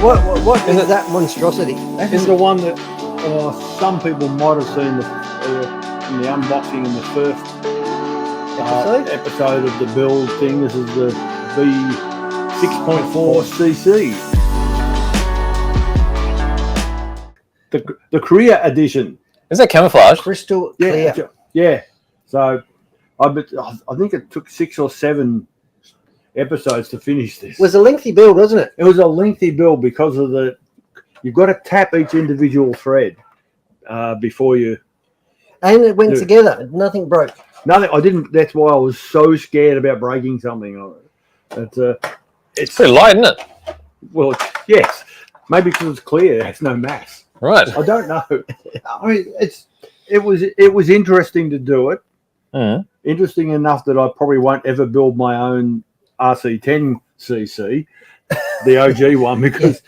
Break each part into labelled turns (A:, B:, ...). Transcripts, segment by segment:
A: What is that monstrosity?
B: This is the one that some people might have seen in the unboxing in the first episode of the build thing. This is the B6.4CC. The Korea edition.
C: Is that camouflage?
A: Crystal clear.
B: Yeah. So I think it took 6 or 7 episodes to finish this.
A: It was a lengthy build, wasn't it?
B: It was a lengthy build because of you've got to tap each individual thread before you.
A: And it went together. Nothing broke.
B: Nothing. I didn't. That's why I was so scared about breaking something.
C: It's pretty light, isn't it?
B: Well, yes. Maybe because it's clear. It has no mass.
C: Right.
B: I don't know. I mean, it was interesting to do it.
C: Mm.
B: Interesting enough that I probably won't ever build my own RC10CC, the OG one, because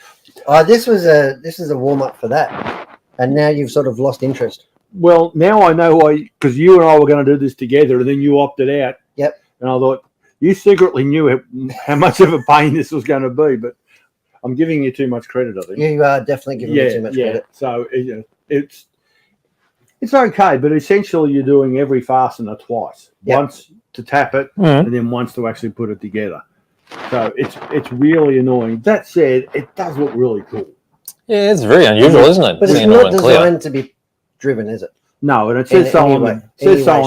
A: this is a warm up for that, and now you've sort of lost interest.
B: Well, now I know why, because you and I were going to do this together, and then you opted out.
A: Yep.
B: And I thought you secretly knew how much of a pain this was going to be, but I'm giving you too much credit. I think
A: you are definitely giving me too much credit.
B: So it's okay, but essentially you're doing every fastener twice. Yep. Once to tap it, and then once to actually put it together. So it's really annoying. That said, it does look really cool.
C: Yeah, it's very unusual, isn't it?
A: But it's not designed to be driven, is it?
B: No, and it says so on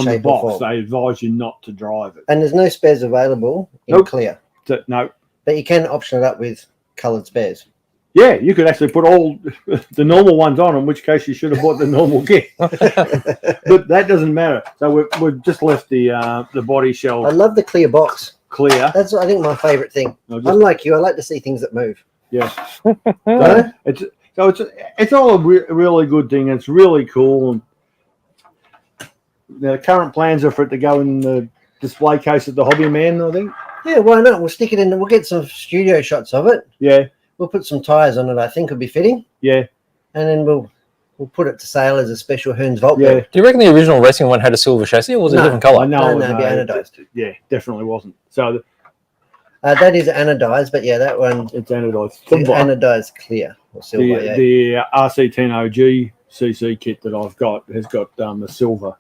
B: the box. They advise you not to drive it.
A: And there's no spares available in clear.
B: No.
A: But you can option it up with coloured spares.
B: Yeah, you could actually put all the normal ones on, in which case you should have bought the normal kit. But that doesn't matter. So we've just left the body shell.
A: I love the clear box.
B: Clear.
A: That's, I think, my favourite thing. Unlike you, I like to see things that move.
B: Yeah. It's all a really good thing. It's really cool. And the current plans are for it to go in the display case at the Hobby Man, I think.
A: Yeah, why not? We'll stick it in. We'll get some studio shots of it.
B: Yeah.
A: We'll put some tyres on it. I think it'll be fitting.
B: Yeah.
A: And then we'll put it to sale as a special Hearns Vault.
B: Yeah.
A: Build.
C: Do you reckon the original racing one had a silver chassis, or was it a different colour?
A: No, it'd be anodised.
B: Yeah, definitely wasn't. So
A: that is anodised, but yeah, that one
B: it's anodised.
A: It's anodised clear or silver.
B: The RC10 OG CC kit that I've got has got a silver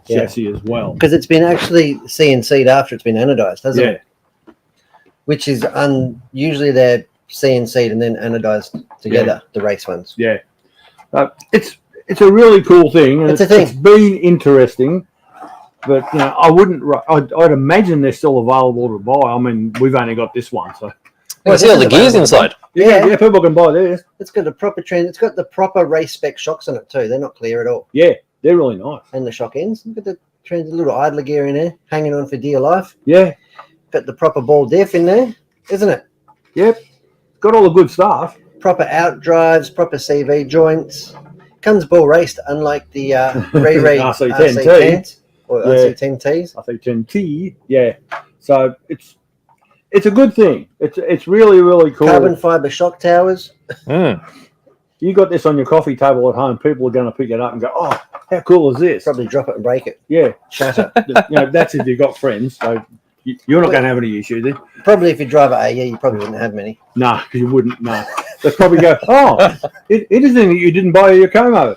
B: chassis as well,
A: because it's been actually CNC'd after it's been anodised, hasn't it? Which is usually they're CNC'd and then anodised together, the race ones.
B: Yeah, it's a really cool thing. And
A: it's a thing.
B: It's been interesting, but I'd imagine they're still available to buy. I mean, we've only got this one, so.
C: Well, see all the gears inside.
B: Yeah, people can buy this.
A: It's got a proper trend. It's got the proper race spec shocks on it too. They're not clear at all.
B: Yeah, they're really nice.
A: And the shock ends. Look at the trends, a little idler gear in there, hanging on for dear life.
B: Yeah.
A: Got the proper ball diff in there, isn't it? Yep.
B: Got all the good stuff.
A: Proper out drives, proper CV joints. Comes ball raced, unlike the
B: RC10T
A: or RC10Ts.
B: RC10T, yeah. So it's a good thing. It's really, really cool.
A: Carbon fibre shock towers.
B: You got this on your coffee table at home. People are going to pick it up and go, "Oh, how cool is this?"
A: Probably drop it and break it.
B: Yeah,
A: shatter.
B: That's if you've got friends. So you're not going to have any issue then.
A: Probably if you drive it, you probably wouldn't have many.
B: No, because you wouldn't. No, they'd probably go, "Oh, interesting that you didn't buy your Como."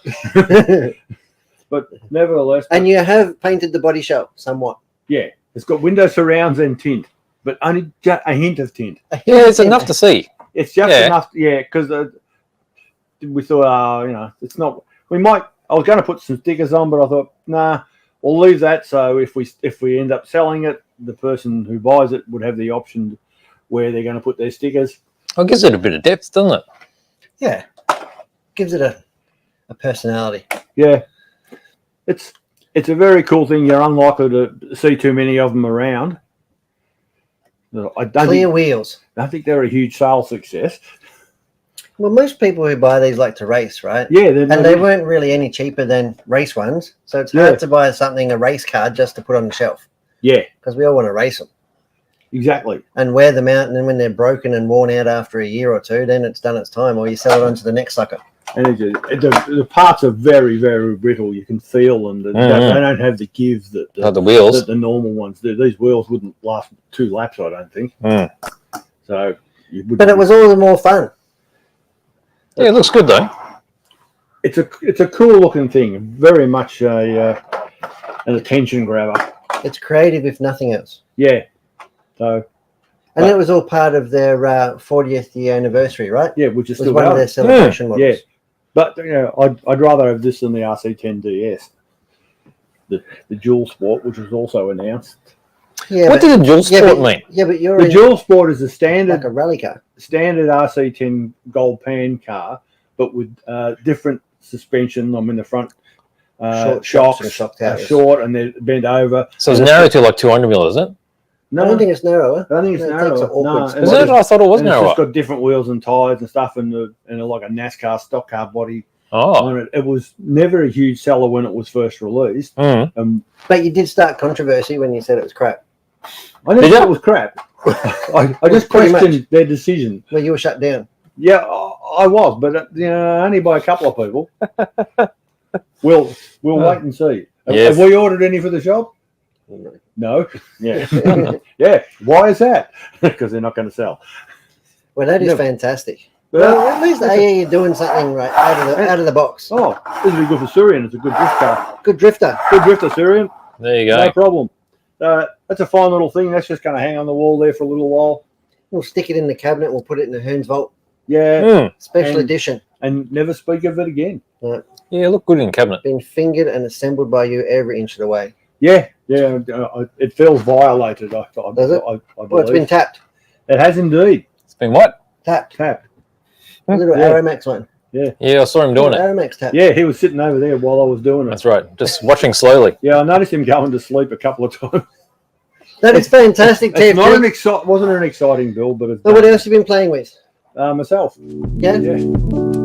B: But nevertheless,
A: and you have painted the body shell somewhat.
B: Yeah, it's got window surrounds and tint, but only just a hint of tint.
C: Yeah, it's enough to see.
B: It's just enough. Yeah, because we thought, it's not. We might. I was going to put some stickers on, but I thought, nah, we'll leave that. So if we end up selling it, the person who buys it would have the option where they're going to put their stickers.
C: Well, it gives it a bit of depth, doesn't it?
A: Yeah, gives it a personality.
B: Yeah, it's a very cool thing. You're unlikely to see too many of them around.
A: Clear wheels.
B: I think they're a huge sales success.
A: Well, most people who buy these like to race, right?
B: Yeah,
A: and they weren't really any cheaper than race ones, so it's hard to buy a race car just to put on the shelf.
B: Yeah,
A: because we all want to race them.
B: Exactly.
A: And wear them out, and then when they're broken and worn out after a year or two, then it's done its time, or you sell it on to the next sucker.
B: And the parts are very, very brittle. You can feel them. They don't have the give that
C: the wheels
B: that the normal ones do. These wheels wouldn't last 2 laps, I don't think. So,
A: but it was all the more fun.
C: Yeah, it looks good though.
B: It's a cool looking thing. Very much an attention grabber.
A: It's creative, if nothing else.
B: Yeah. So.
A: And it was all part of their 40th year anniversary, right?
B: Yeah, which is
A: It was
B: still
A: one of
B: going.
A: their celebration models.
B: Yeah. But I'd rather have this than the RC10DS, the dual sport, which was also announced.
A: Yeah,
C: What did a dual sport
A: but,
C: mean?
A: Yeah, but you're
B: The
A: in
B: dual sport is a standard
A: like a rally car.
B: standard RC10 gold pan car, but with different suspension. I mean, the front
A: Short
B: shocks
A: and shock
B: are
A: towers.
B: short and they're bent over.
C: So it's narrow to like 200 mil, is it?
B: No,
A: I don't think it's narrower.
B: I think it's
A: No, it
B: narrower.
A: takes an awkward
B: No,
A: spot.
C: Is it? I thought it was
B: and it's
C: narrower.
B: just got different wheels and tyres and stuff, and like a NASCAR stock car body
C: Oh.
B: on it. It was never a huge seller when it was first released.
C: Mm.
A: But you did start controversy when you said it was crap.
B: I didn't think it was crap. I just
A: Pretty
B: questioned their decision.
A: Well, you were shut down.
B: Yeah, I was, but only by a couple of people. We'll wait and see.
C: Yes.
B: Have we ordered any for the shop? No. Yeah. Yeah. Why is that? Because they're not going to sell.
A: Well, that is
B: Yeah.
A: fantastic.
B: But,
A: Well, at least AE are doing something right out of the box.
B: oh, this will be good for Syrian. It's a good drift car.
A: Good drifter.
B: Good drifter, Syrian.
C: There you go.
B: No problem. That's a fine little thing. That's just going to hang on the wall there for a little while.
A: We'll stick it in the cabinet. We'll put it in the Hearns vault.
B: Yeah.
C: Mm.
A: Special
B: And-
A: edition.
B: And never speak of it again.
C: Yeah, look good in cabinet.
A: Been fingered and assembled by you every inch of the way.
B: Yeah. Yeah. It feels violated. I
A: Does it?
B: believe.
A: Well, it's been tapped.
B: It has indeed.
C: It's been what?
A: Tapped.
B: Tapped.
A: A little
B: Yeah.
A: Aeromax one.
C: Yeah, I saw him doing it.
A: Aeromax tap.
B: Yeah, he was sitting over there while I was doing it.
C: That's right. Just watching slowly.
B: Yeah, I noticed him going to sleep a couple of times.
A: That is fantastic,
B: It's not
A: TFG.
B: wasn't an exciting build, but it's
A: So what else have you been playing with?
B: myself.
A: Yeah?
B: Yeah.